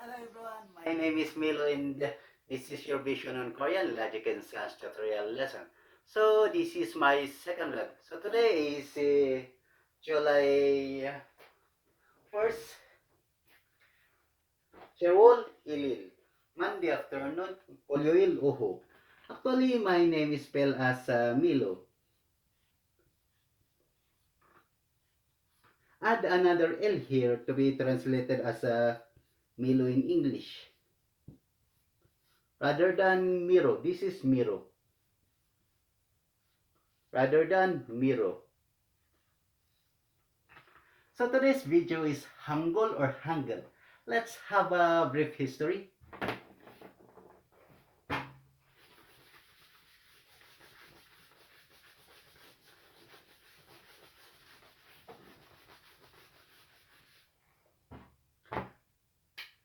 Hello everyone, my name is Milo and this is your Vision on Korean Logic and Science tutorial lesson. So this is my second vlog. So today is July 1st, Seoul, Ilil, Monday afternoon, Polyoil, Oho. Actually, my name is spelled as Milo. Add another L here to be translated as Milo in English. Rather than Miro, this is Miro. Rather than Miro. So today's video is Hangul or Hangul. Let's have a brief history.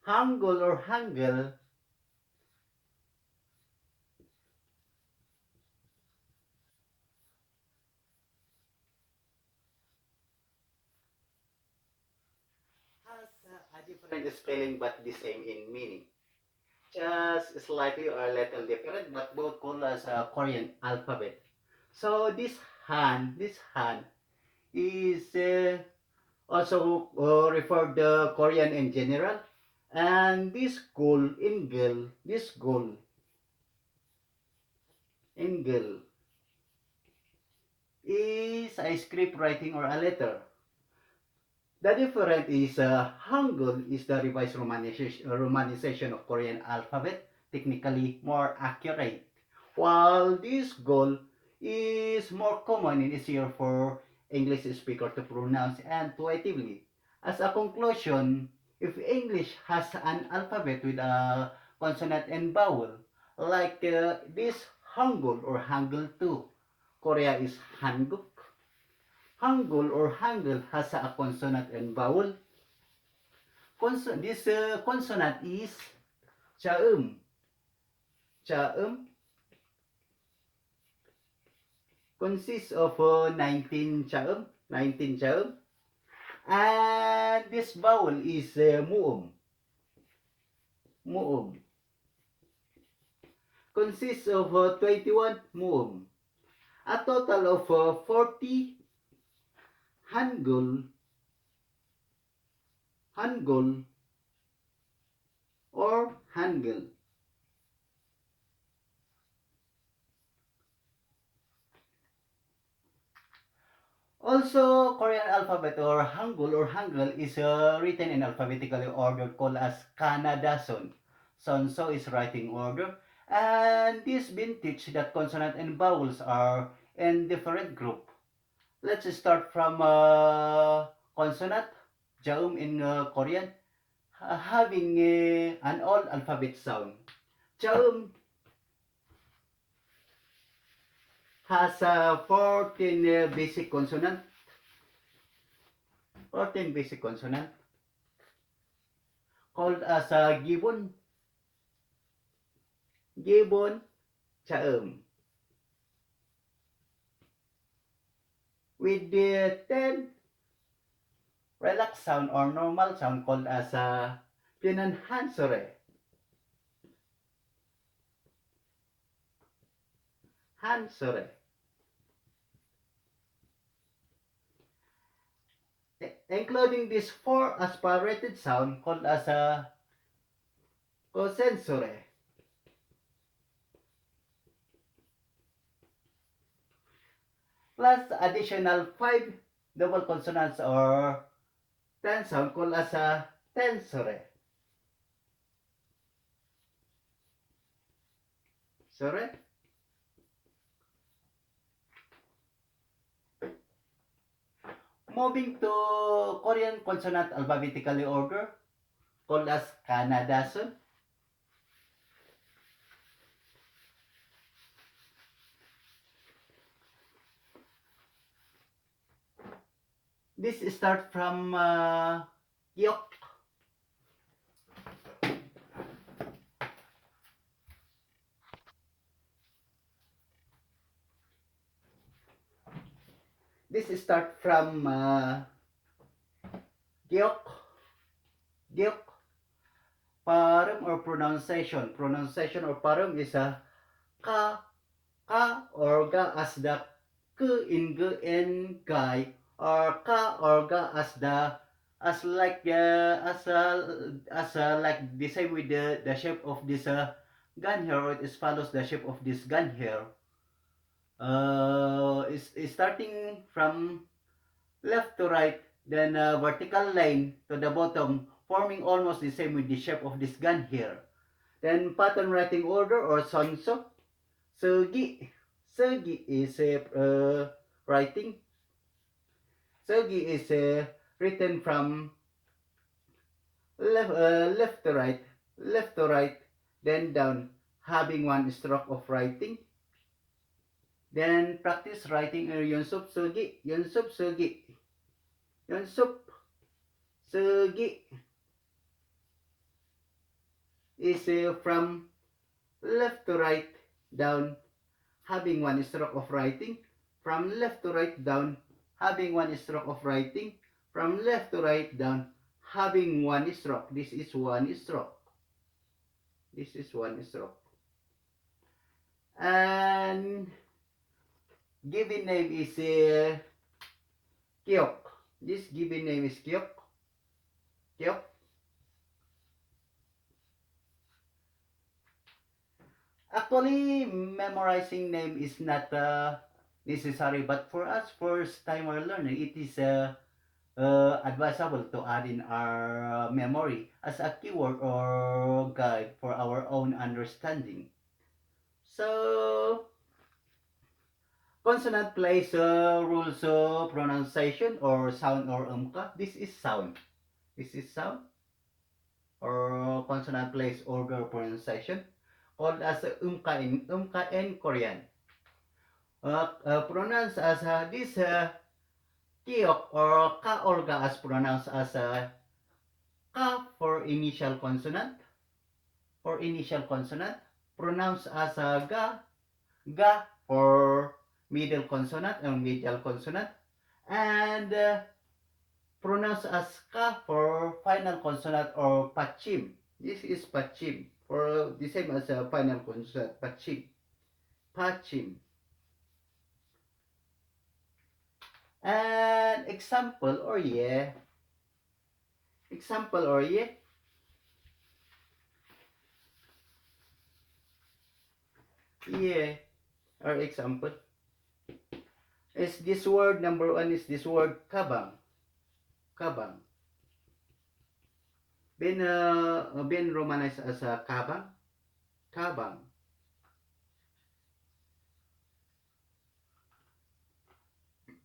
Hangul or Hangul has a different spelling but the same in meaning. Just slightly or a little different but both called as a Korean alphabet. So this Han is also referred the Korean in general. And this goal, Ingel, is a script writing or a letter. The difference is Hangul is the revised romanization of Korean alphabet, technically more accurate, while this goal is more common and easier for English speaker to pronounce intuitively. As a conclusion, if English has an alphabet with a consonant and vowel, like this Hangul or Hangul 2, Korea is Hanguk. Hangul or Hangul has a consonant and vowel. This consonant is chaum. Chaum consists of 19 chaum. And this vowel is muum. Muum consists of 21 muum. A total of 40 Hangul or Hangul. Also, Korean alphabet or Hangul is written in alphabetically order called as Kanadason. Sonso is writing order. And this been teach that consonant and vowels are in different group. Let's start from consonant, jaum in Korean, having an all alphabet sound. Jaum has 14 basic consonant. 14 basic consonant called as gibbon, chaum. With the 10 relax sound or normal sound called as pinanhansore. Hansore. Including these 4 aspirated sound called as cosensore. Plus additional 5 double consonants or 10 sound called as tensore. Sore. Moving to Korean consonant alphabetically order called as Kanadason. This start from Yok. This start from Gyok. Gyok. Parum or pronunciation. Pronunciation or parum is a ka, ka or ga as the k in g and guy, or ka or ga as the as like like the same with the shape of this gun here, or it is follows the shape of this gun here. Is starting from left to right, then a vertical line to the bottom, forming almost the same with the shape of this gun here. Then pattern writing order or sonso. Segi. Segi is writing. Segi is written from left to right, then down, having one stroke of writing. Then practice writing Yonsup Segi. Yonsup Segi. Yonsup Segi is from left to right, down, having one stroke of writing. From left to right, down, having one stroke of writing. From left to right, down, having one stroke. This is one stroke. This is one stroke. And given name is Kyok. This given name is Kyok. Kyok. Actually, memorizing name is not necessary, but for us, first timer learner, it is advisable to add in our memory as a keyword or guide for our own understanding. So, consonant plays rules of pronunciation or sound or umka. This is sound. This is sound. Or consonant plays order pronunciation, called as umka in Korean. Pronounced as this kiok or ka or ga as pronounced as ka for initial consonant. For initial consonant, pronounced as ga for middle consonant and medial consonant, and pronounced as ka for final consonant or pachim. This is pachim, for the same as final consonant, pachim. Pachim. And example or yeah. Example or yeah. Yeah. Or example. Is this word number one is this word kabang. Kabang. Been romanized as kabang. Kabang.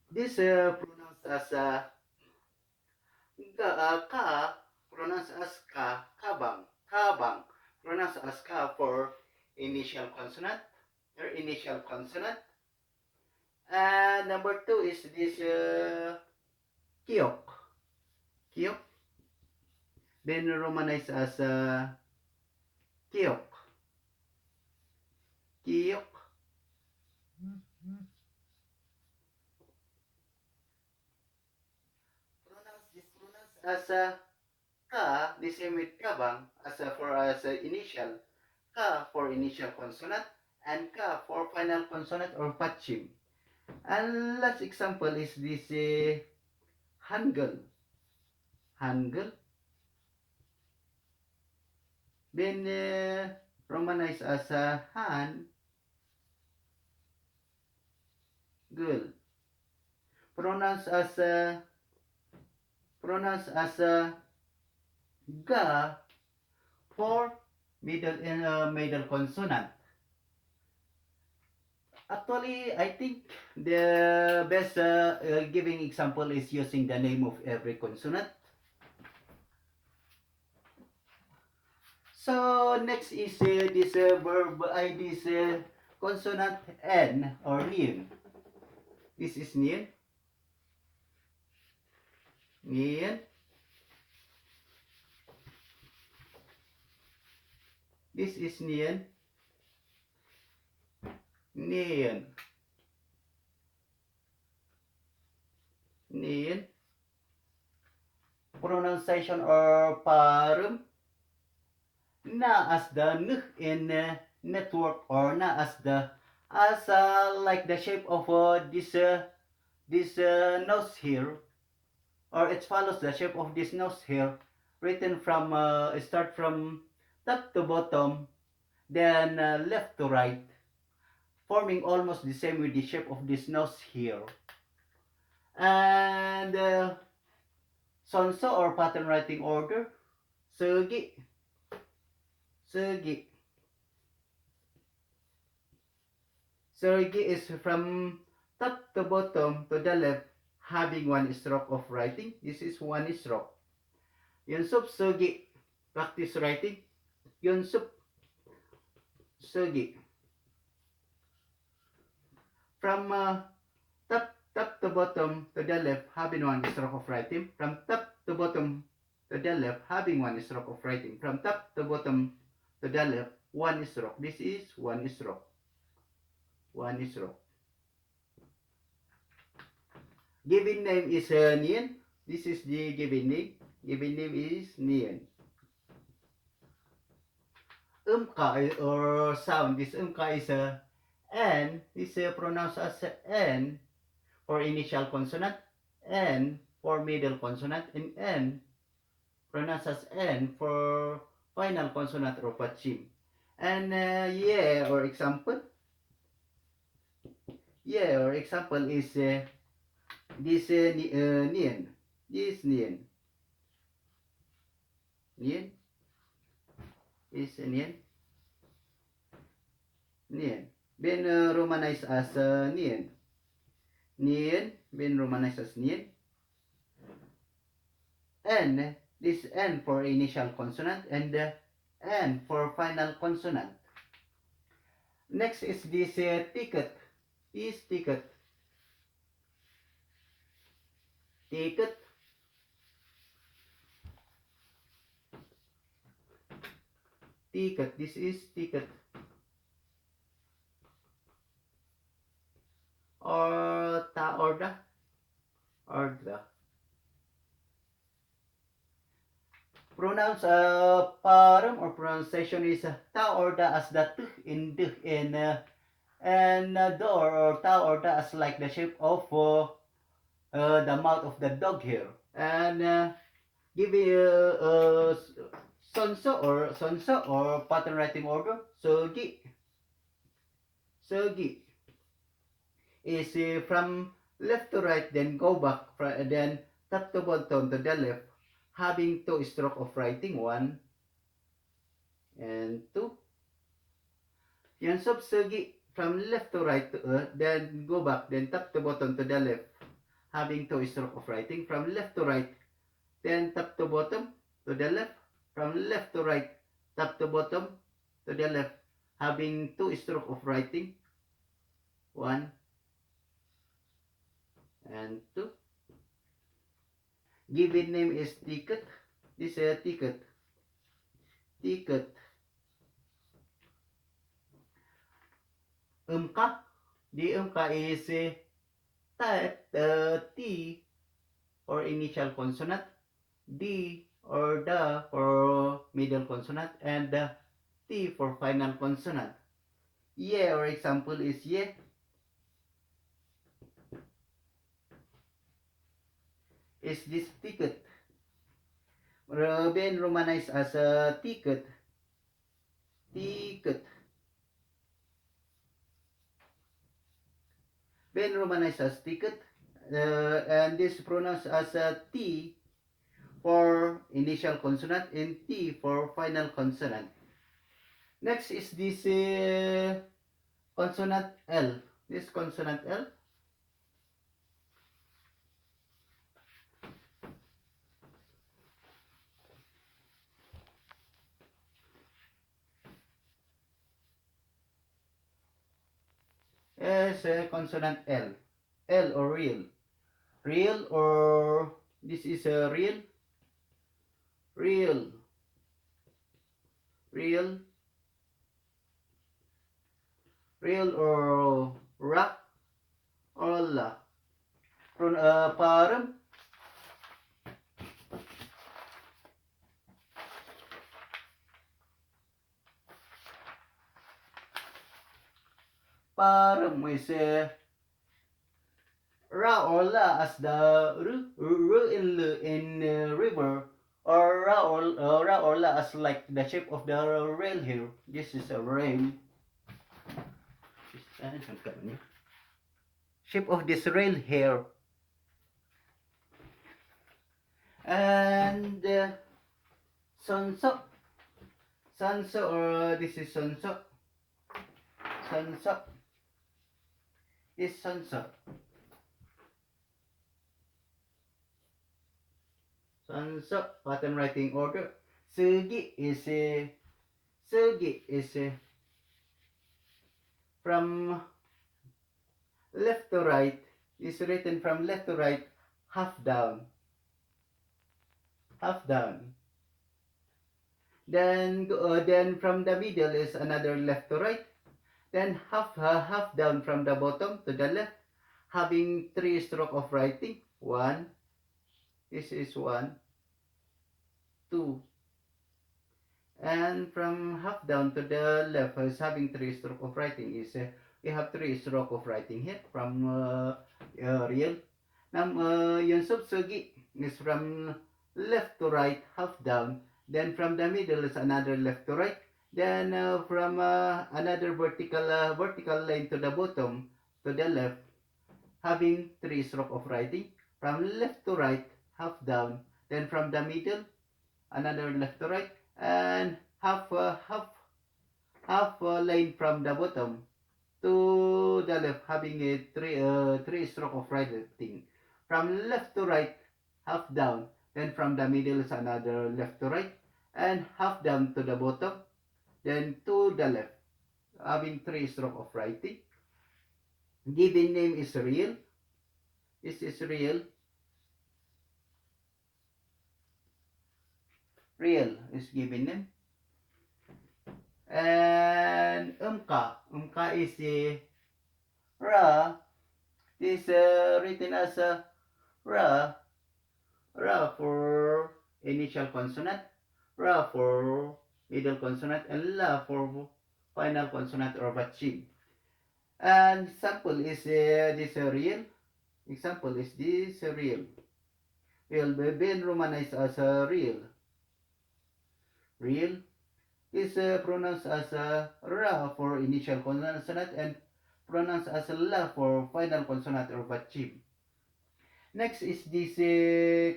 This pronounced as ka, pronounced as ka, kabang, kabang, pronounced as ka for initial consonant, or initial consonant. And number two is this kiok, kiok, then romanized as kiok, kiok. Pronounced as ka, the same with kabang, as initial, ka for initial consonant, and ka for final consonant or pachim. And last example is this Hangul. Hangul. Then romanized as Han. Gul. Pronounced as Ga for middle consonant. Actually, I think the best giving example is using the name of every consonant. So next is this verb, this consonant N or Nien. This is Nien. Nien. This is Nien. Nien. Nien. Pronunciation or parum. na as the n in network, or na as the like the shape of this nose here, or it follows the shape of this nose here, written from start from top to bottom, then left to right, forming almost the same with the shape of this nose here. And sonso, or pattern writing order, sugi, sugi. Sugi is from top to bottom to the left, having one stroke of writing. This is one stroke. Yunsup, sugi. Practice writing. Yunsup, sugi. From top to bottom to the left, having one stroke of writing. From top to bottom to the left, having one stroke of writing. From top to bottom to the left, one stroke. This is one stroke. One stroke. Given name is Nian. This is the given name. Given name is Nian. Umka, or sound. This umka is N. This pronounced as N for initial consonant, N for middle consonant, and N pronounced as N for final consonant or pachim. And yeah, or example. Yeah, or example is this Nian. This Nian. Nian. Is Nian. Nian. Been romanized as Nian. Nian. Been romanized as Nian. N. This N for initial consonant, and N for final consonant. Next is this ticket. This ticket. Ticket. Ticket. This is ticket. Or ta, or the. Or the. Pronouns param, or pronunciation is ta or da as the t in d in and door, or ta or da as like the shape of the mouth of the dog here. And give sonso or pattern writing order. Sogi. Sogi is from left to right, then go back, then top to bottom to the left, having two stroke of writing, 1 and 2. Yan subsugi from left to right, then go back, then top to bottom to the left, having two stroke of writing, from left to right, then top to bottom to the left, from left to right, top to bottom to the left, having two stroke of writing, 1 and 2. Given name is ticket. This is a ticket. Ticket. Umka. The umka is T for initial consonant, D or the for middle consonant, and T for final consonant. Ye, or example is ye. Is this ticket. Been romanized as a ticket. Ticket. Been romanized as ticket. And this pronounced as a T for initial consonant and T for final consonant. Next is this consonant L. This consonant L. Is consonant L. L or real. Real, or this is a real. Real. Real. Real or rock or la. Param. Parum is Ra or La as the ru in river, or Ra or La as like the shape of the rail here. This is a rail. Shape of this rail here. And Sonso. Sonso, or this is Sonso. Sonso is Sonso. Sonso, pattern writing order. Sugi is from left to right, is written from left to right, half down. Half down. Then from the middle is another left to right. Then half down from the bottom to the left, having 3 stroke of writing. 1. This is 1, 2. And from half down to the left is having 3 stroke of writing. Is we have 3 stroke of writing here from real. Now yung subsugi is from left to right, half down. Then from the middle is another left to right. Then from another vertical line to the bottom to the left, having 3 stroke of writing. From left to right, half down. Then from the middle, another left to right, and half line from the bottom to the left, having a 3 stroke of writing. From left to right, half down. Then from the middle is another left to right, and half down to the bottom, then to the left, having 3 stroke of writing. Given name is real. This is real. Real is given name. And Umka is Ra. This written as Ra for initial consonant, Ra for middle consonant, and La for final consonant or vachim. And example is this real. Example is this real. Will be been romanized as real. Real is pronounced as Ra for initial consonant and pronounced as La for final consonant or vachim. Next is this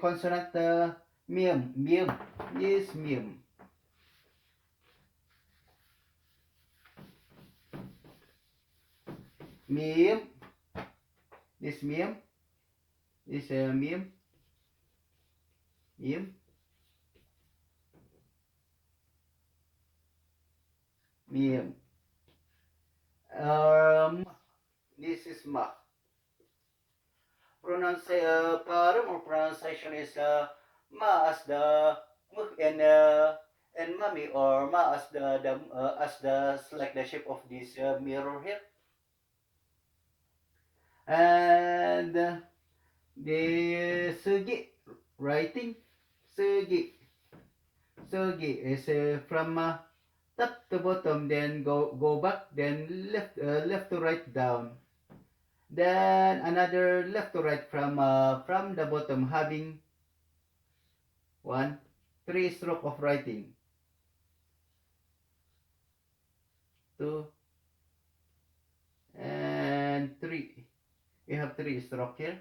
consonant Miem. Miem is Miem. Miem. This Miem is Miem. Miem. Miem. This is Ma. Pronunciation is Ma as the muk and mummy, or Ma as the like the shape of this mirror here. And the sugi writing. Sugi is from top to bottom, then go back, then left to right down. Then another left to right from the bottom, having 3 stroke of writing. 2 and 3. We have 3 stroke here.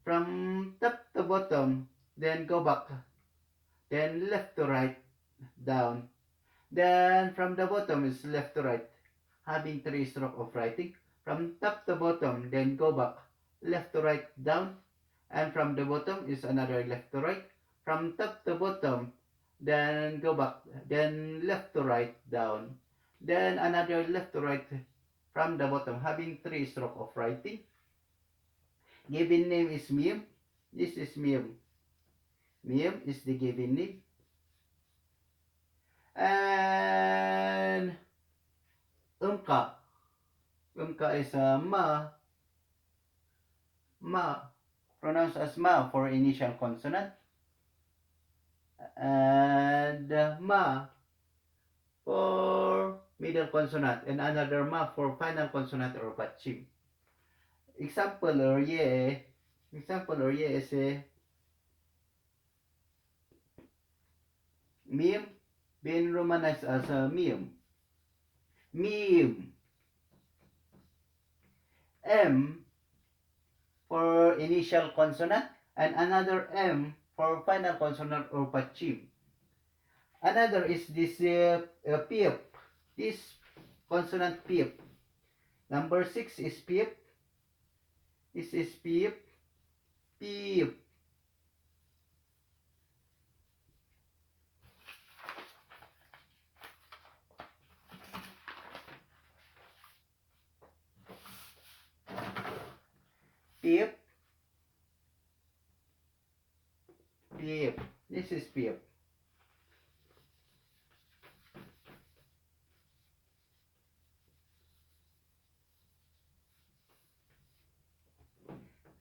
From top to bottom, then go back, then left to right down. Then from the bottom is left to right, having 3 stroke of writing. From top to bottom, then go back, left to right down. And from the bottom is another left to right. From top to bottom, then go back, then left to right down. Then another left to right from the bottom, having 3 stroke of writing. Given name is Miem. This is Miem. Miem is the given name. And Umka. Umka is Ma. Ma. Pronounced as Ma for initial consonant. And Ma for middle middle consonant and another ma for final consonant or patching. Example or ye is a meme being romanized as a meme. Meme. M for initial consonant and another M for final consonant or patching. Another is this pip. This consonant pip. Number 6 is pip. This is pip. Pip. Pip. Pip. This is pip.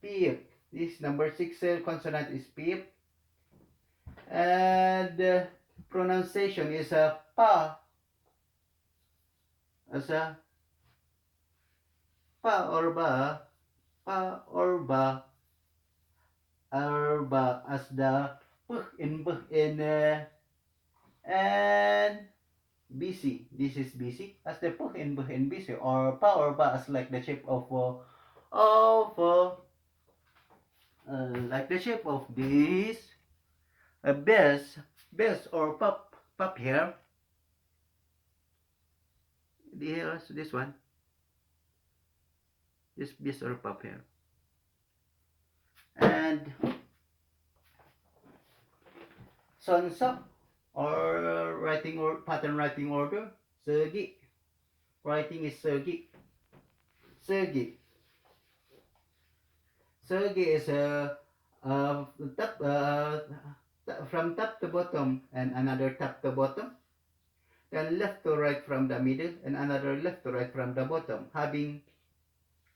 Pip. This number 6 consonant is pip. And pronunciation is a pa. As a pa or ba. Pa or ba. Or ba as the in and BC. This is BC as the in BC or pa or ba as like the shape of like the shape of this best or pop here. Here's this one. This best or pop here. And sonsa or writing or pattern writing order. Segi. Writing is segi. Segi. Segi is top, from top to bottom and another top to bottom. Then left to right from the middle and another left to right from the bottom, having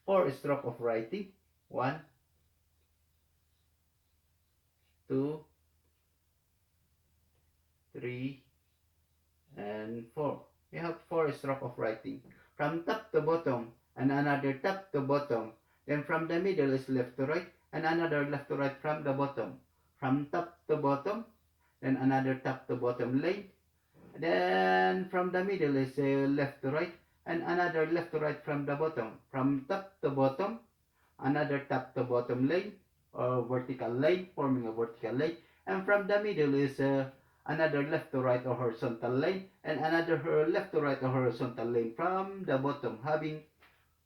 4 stroke of writing. 1, 2, 3, and 4. You have 4 stroke of writing. From top to bottom and another top to bottom. Then from the middle is left to right and another left to right from the bottom. From top to bottom, then another top to bottom line. Then from the middle is left to right and another left to right from the bottom. From top to bottom, another top to bottom line or vertical line, forming a vertical line. And from the middle is another left to right or horizontal line and another left to right or horizontal line from the bottom, having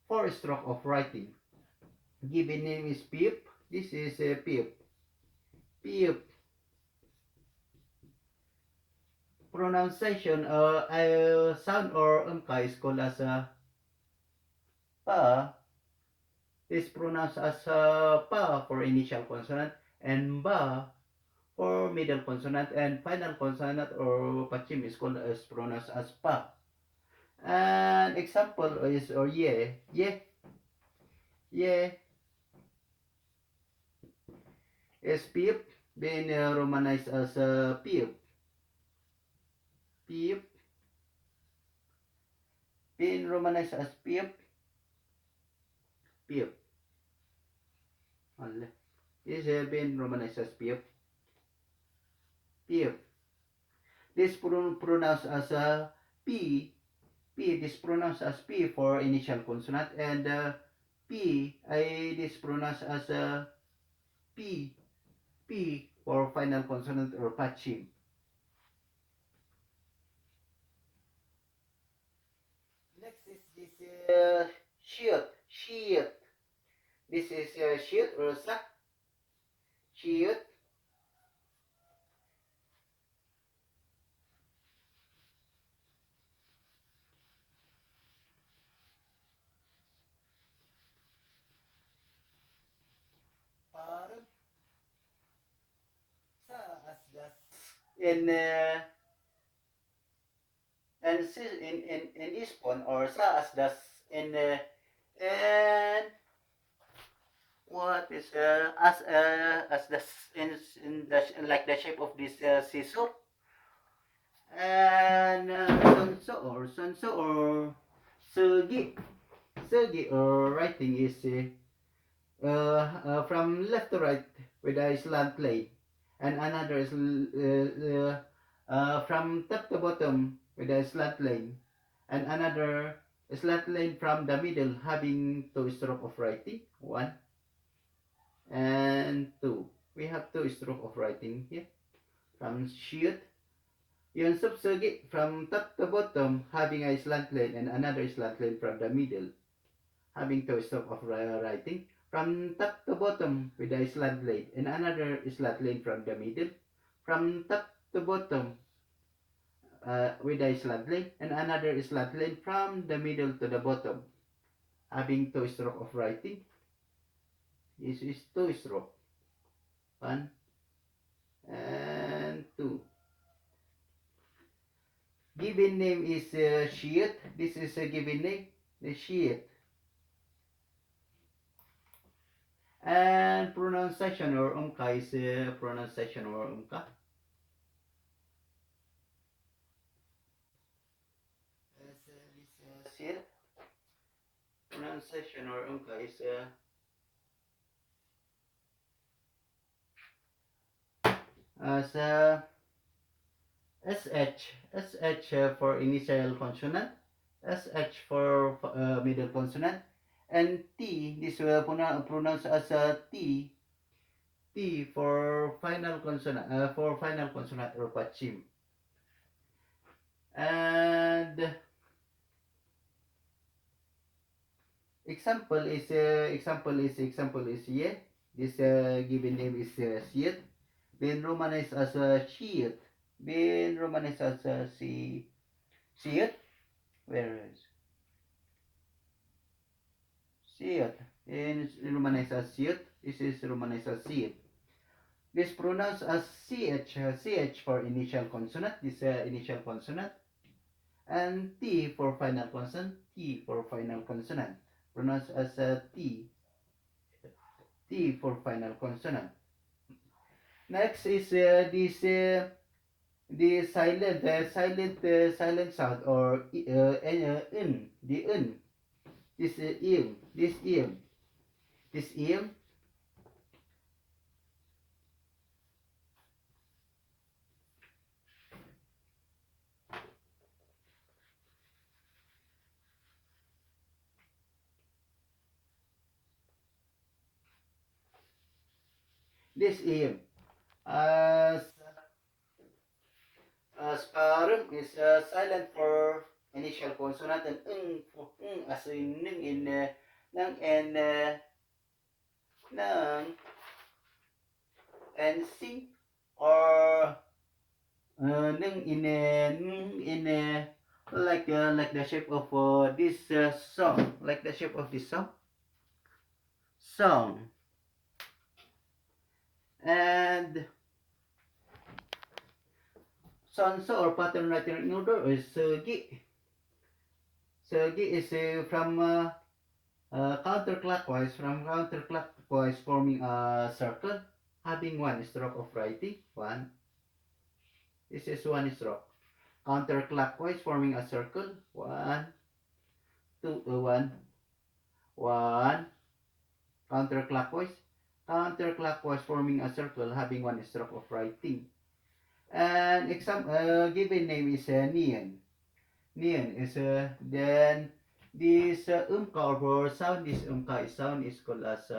4 stroke of writing. Given name is pip. This is a pip. Pip. Pronunciation sound or umka is called as a pa. Is pronounced as pa for initial consonant and ba for middle consonant, and final consonant or pachim is called as pronounced as pa. An example is or ye is pip being romanized as pip. Pip being romanized as pip. Pip. This is being romanized as pip. Pip. This pronounced as a p. P. This pronounced as p for initial consonant, and p. This pronounced as a p. P for final consonant or patching. Next is this sheet. This is sheet or sack. Sheet. In Ispon or sa as das in and what is as the in the like the shape of this scissor, and sonso or Segi. Segi or writing is from left to right with a slant line, and another is from top to bottom with a slant line, and another slant line from the middle having two stroke of writing, one and two. We have two stroke of writing here from sheet. Yung subsegi from top to bottom having a slant line and another slant line from the middle having two stroke of writing from top to bottom with a slant line and another slant line from the middle from top to bottom with a slant line and another slant line from the middle to the bottom having two stroke of writing. This is two stroke, one and two. Given name is sheet. This is a given name, the sheet. And pronunciation or umka is pronunciation or umka. This sheet. Pronunciation or umka is as SH for initial consonant, SH for middle consonant, and T, this will pronounce as T, T for final consonant, or pachim. And example is yeah. This given name is sheet. Been romanized as sheet. Been romanized as sheet. Where is sheet? In romanized as sheet. This is romanized as sheet. This pronounced as ch for initial consonant. This initial consonant. And T for final consonant. T for final consonant. Pronounced as T. T for final consonant. Next is this the silent sound or in, the in. This im, this im, this im. This im. Sparum is silent for initial consonant and for as in nung in nang and nang and sing or nung in like the shape of this song, like the shape of this song. And sonso or pattern writing in order is Segi. Segi is from counterclockwise, forming a circle, having one stroke of writing. One. This is one stroke. Counterclockwise, forming a circle. One, two, one. Counterclockwise, forming a circle, having one stroke of writing. And given name is neon. Neon is then this umka or sound, this umka sound is called as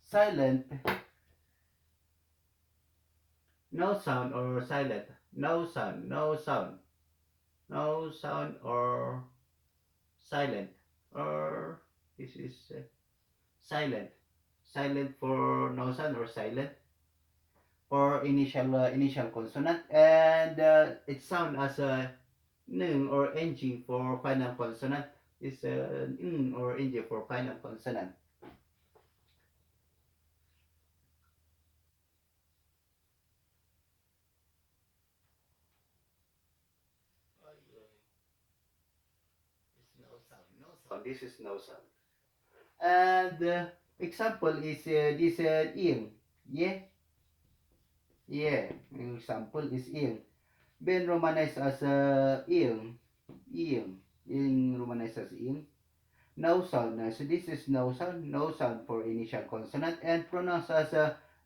silent. No sound or silent. No sound or silent, or this is silent. Silent for no sound or silent for initial consonant, and it sound as a ng or ng for final consonant. Is ng or ng for final consonant. This is no sound. And example is this ing. Yeah. Example is ing. been romanized as ing, ing romanized as ing. No sound. So this is no sound for initial consonant, and pronounced as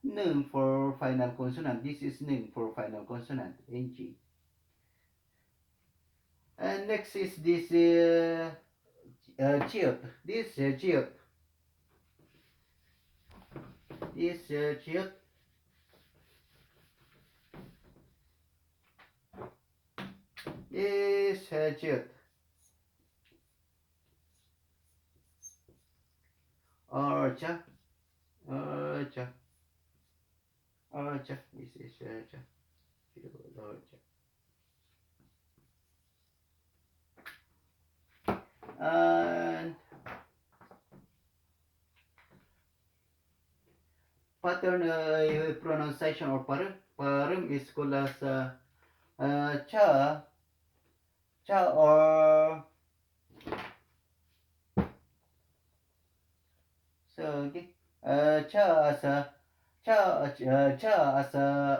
nung for final consonant. This is nung for final consonant, ng. And next is this chiot. This chiot. This chiot. This chiot. Archa. Archa. Archa. This is archa. Archa. And pattern pronunciation or parum is called as cha, or so okay. Cha as a cha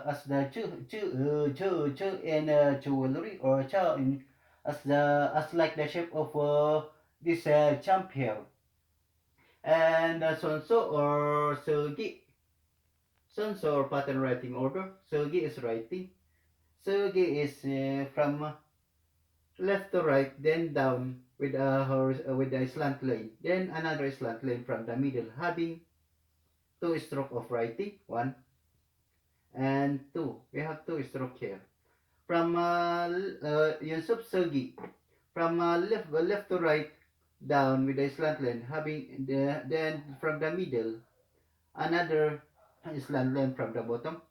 as the chu in jewelry, or cha in as like the shape of this champion. And sonso or sogi. Sonso or pattern writing order. Sogi is writing. Sogi is from left to right, then down with a slant line, then another slant line from the middle, having two stroke of writing, 1 and 2. We have two stroke here. From Yusuf Sogi, from left to right, down with a slant line, having then from the middle, another slant line from the bottom.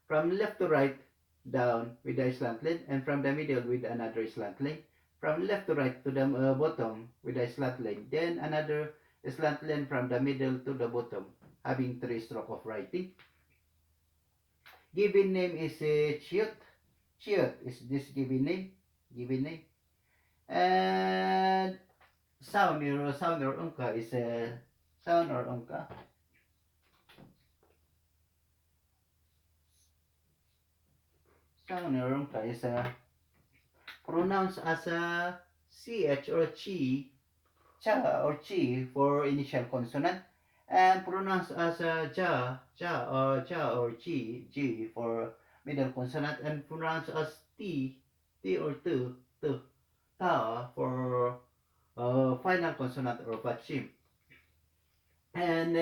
From left to right, down with the slant line, and from the middle with another slant line. From left to right to the bottom with a slant line, then another slant line from the middle to the bottom, having 3 stroke of writing. Given name is chiot. Chiot is this given name. And sound or unka is sound or unka. Sound or unka is pronounced as a ch or chi, cha or chi for initial consonant, and pronounced as a cha or chi for middle consonant, and pronounced as t or t, ta for final consonant or pachim. And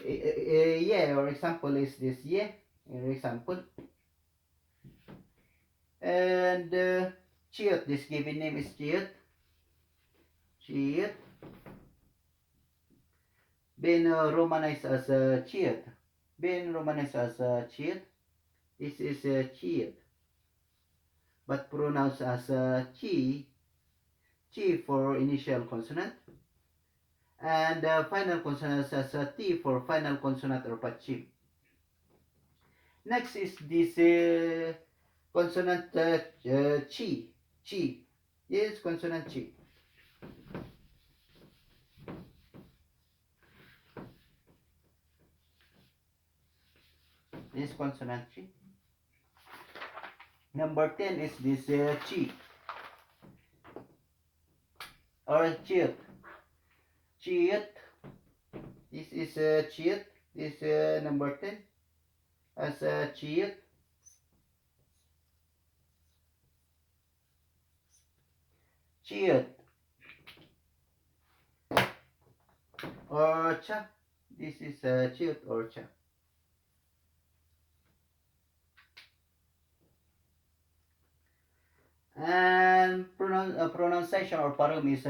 yeah, or example is this yeah, example. And chiot, this given name is chiot. Chiot. Been romanized as chiot. Been romanized as chiot. This is chiot. But pronounced as chi. Chi for initial consonant. And final consonant as t for final consonant or pachim. Next is this consonant chi. Chi. Yes, consonant chi. This consonant chi. Number 10 is this chi. Or chiot. Chiot. This is chiot. This number 10 as chiot. Chiot. Or cha. This is chiot or cha. And pronunciation or parum is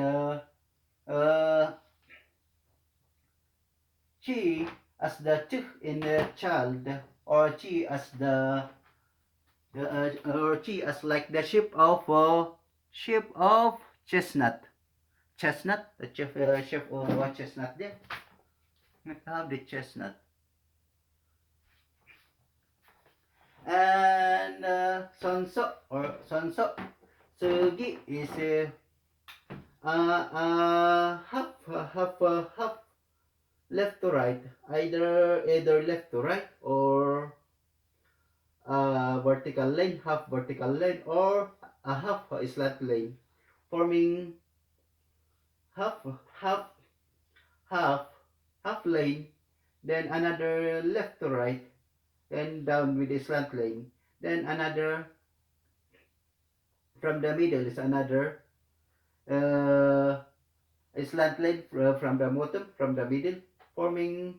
chi as the ch in child, or chi as the or chi as like the shape of chestnut. Chestnut, the shape of chestnut there. We have the chestnut. And sonso or sonso. Sugi is half left to right, either left to right or vertical line, half vertical line, or a half slant line, forming half half half half line, then another left to right, then down with a slant line, then another from the middle is another uh, slant line from the bottom, from the middle, forming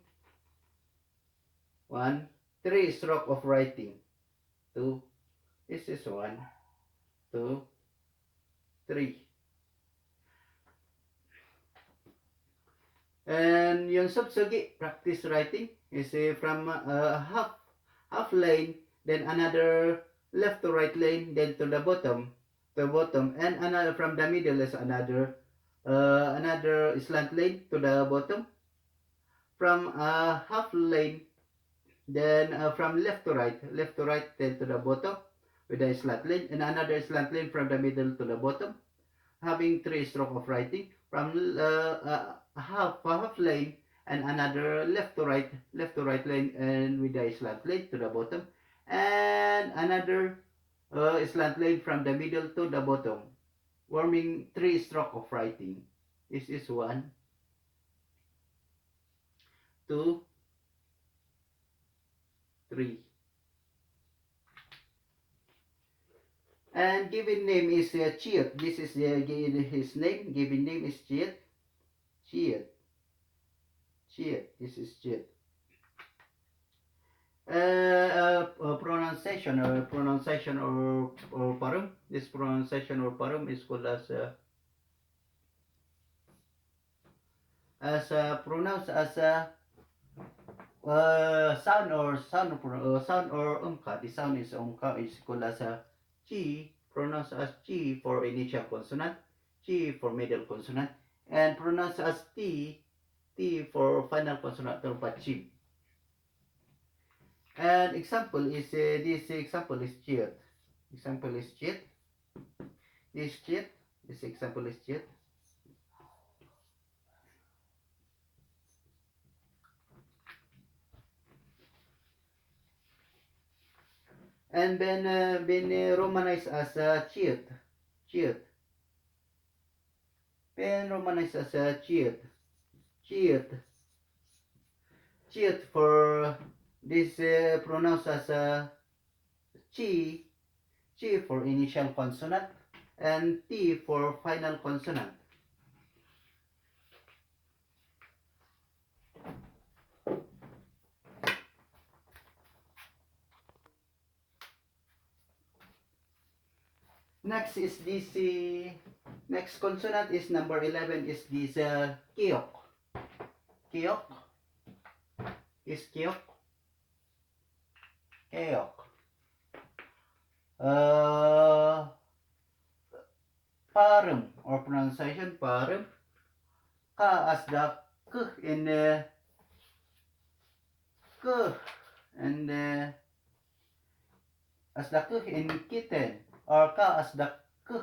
one, three stroke of writing. Two, this is one, two, three. And yung subsugi, practice writing, is from half lane, then another left to right lane, then to the bottom, and another from the middle is another slant lane to the bottom, from half lane, then from left to right, then to the bottom with a slant lane, and another slant lane from the middle to the bottom, having three stroke of writing, from half lane, and another left to right lane, and with a slant lane to the bottom, and another slant lane from the middle to the bottom, forming three stroke of writing. This is 1, 2, 3. And given name is Chiet. This is his name. Given name is Chiet. Chiet. This is Chiet. Pronunciation or parum. This pronunciation or parum is called as pronounced as sound or umka. The sound is umka, is called as chi, pronounced as chi for initial consonant, chi for middle consonant, and pronounced as t for final consonant or pachim. And example is this example is chiet. Example is chiet. This chiet. This example is chiet. And then been romanized as Chiet. Been romanized as Chiet. Chiet for this pronounced as chi for initial consonant, and t for final consonant. Next is this, next consonant is number 11 is this kiok. Kiok is kiok. Keok. Parum or pronunciation parum. Ka as the k in k, and as the k in kitten, or ka as the k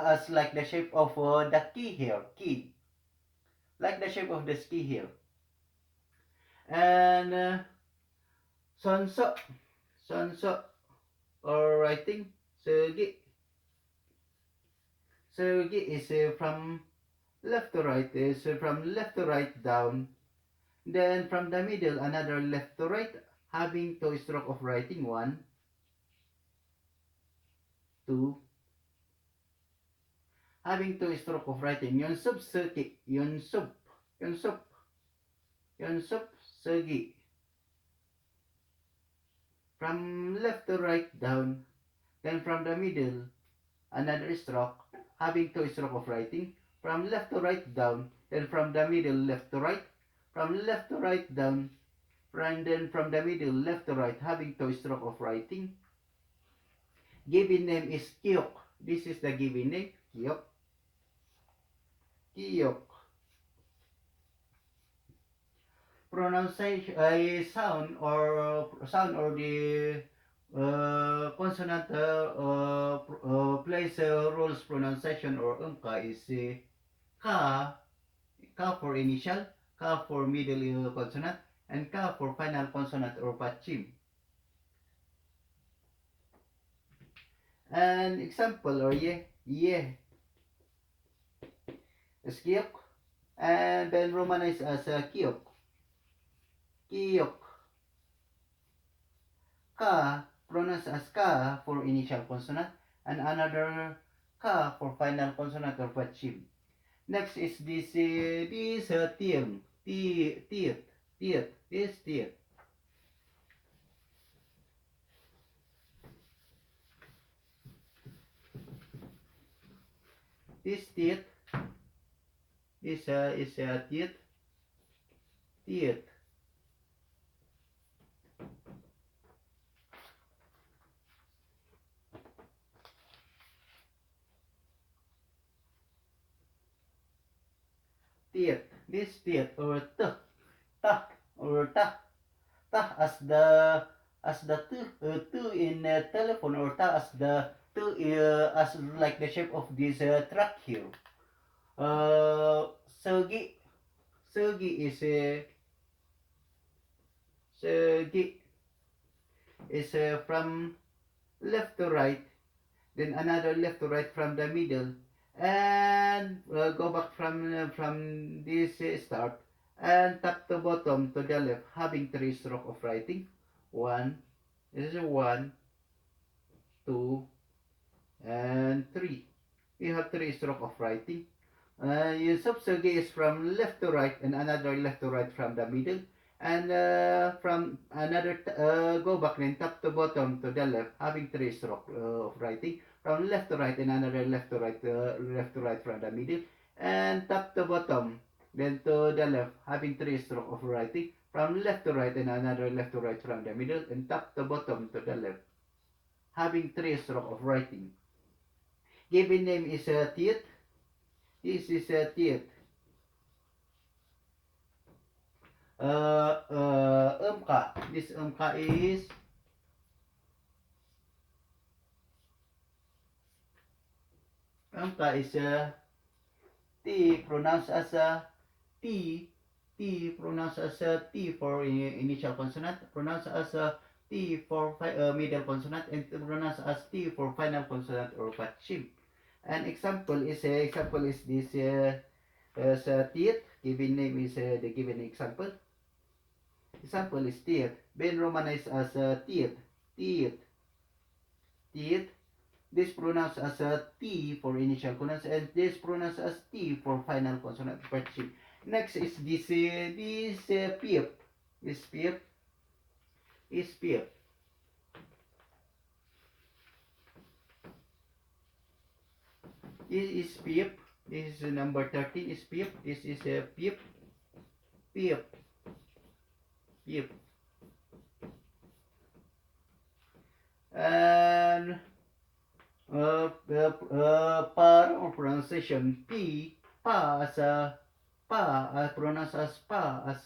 as like the shape of the key here, key, like the shape of the key here. And sonso or writing sergi is from left to right, is from left to right down, then from the middle another left to right, having two stroke of writing, 1, 2, having two stroke of writing. Yun sub sergi, yun sub sergi, from left to right down, then from the middle another stroke, having two stroke of writing, from left to right down, then from the middle left to right, from left to right down, and then from the middle left to right, having two stroke of writing. Given name is Kiok. This is the given name, Kiok. Pronunciation, sound or the consonant plays rules pronunciation or umka is ka for initial, ka for middle consonant, and ka for final consonant or pachim. An example or ye is kiyok, and then romanized as kiyok. Kiyok. Ka pronounced as ka for initial consonant, and another ka for final consonant or patchim. Next is this teeth, this teeth. This teeth is a teeth. Teeth. Teeth. This teeth or ta or ta as the two in telephone, or ta as the two as like the shape of this track here. Segi. Segi is Segi is from left to right, then another left to right from the middle, and go back from this start, and top to bottom to the left, having three stroke of writing. One, this is 1, 2, and 3. We have three stroke of writing. Yung subsergi is from left to right, and another left to right from the middle, and from another go back then top to bottom to the left, having three stroke of writing, from left to right and another left to right from the middle, and top to bottom then to the left, having three stroke of writing, from left to right and another left to right from the middle, and top to bottom to the left, having three stroke of writing. Given name is teeth. This is teeth. This is T pronounced as T. T pronounced as T for initial consonant, pronounced as T for middle consonant, and pronounced as T for final consonant or patchim. An example is this teeth. Given name is the given example. Example is teeth. Been romanized as teeth. Teeth. Teeth. This pronounced as T for initial consonant, and this pronounced as T for final consonant. Next is this peep. This peep is peep. This is peep. This is number 13 is peep. This is peep. Peep. Peep. And par or pronunciation P, pa as a pa, pronounced as pa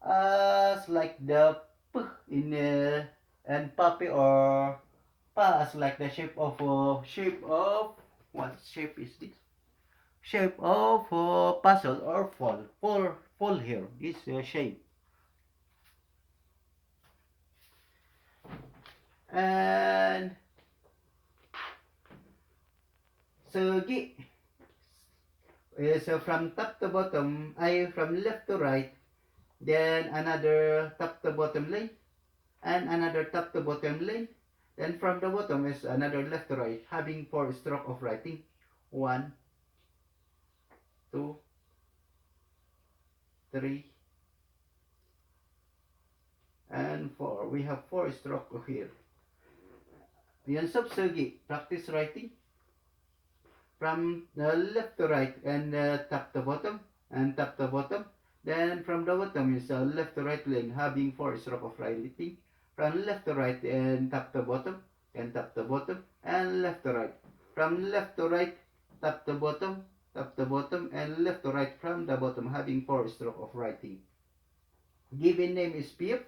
as like the p in and puppy, or pa as like the shape of what shape is this? Shape of puzzle or fall here. This shape. And Segi is from top to bottom, from left to right, then another top to bottom line, and another top to bottom line, then from the bottom is another left to right, having 4 stroke of writing. 1, 2, 3, and 4. We have 4 stroke here. Yan subsergi, practice writing from the left to right, and top to bottom, and top to bottom. Then from the bottom is left to right line, having 4 stroke of writing. From left to right and top to bottom, and top to bottom, and left to right. From left to right, top to bottom, and left to right from the bottom, having 4 stroke of writing. Given name is Peep.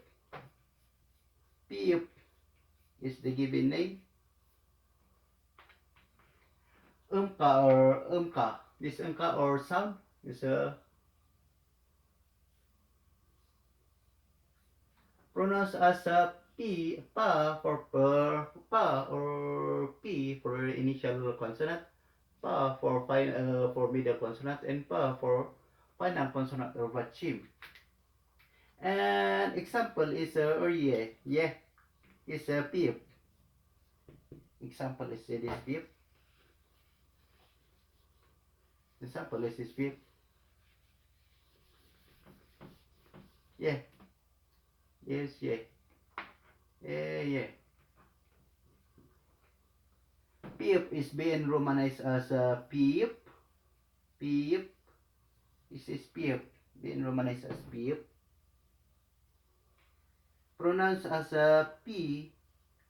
Peep is the given name. Umka. This umka or sound is pronounced as pa for pa or p for initial consonant, pa for middle consonant, and pa for final consonant or bachim. And example is or yeah is pip. Example is this pip. Example is this pip. Yeah. Yes, yeah. Yeah. Pip is being romanized as pip. Pip. This is pip. Being romanized as pip. Pronounced as a p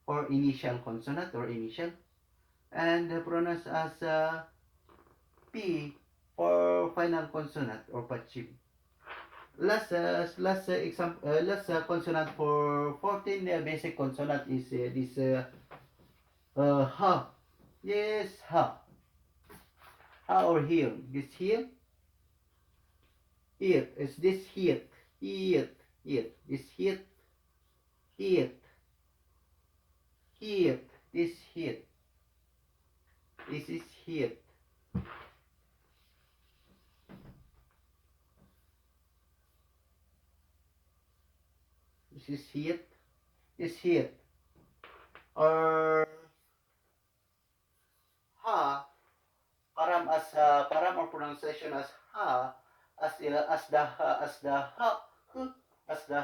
or initial consonant or initial. And pronounced as a p for final consonant or pachim. Last consonant for 14 basic consonant is this ha. Yes, ha. Ha or here. This here. Here is this here. Here. Here. This here. Here. Here. This here. This is here. This is here. This here. Or ha. Param or pronunciation as ha as the ha as the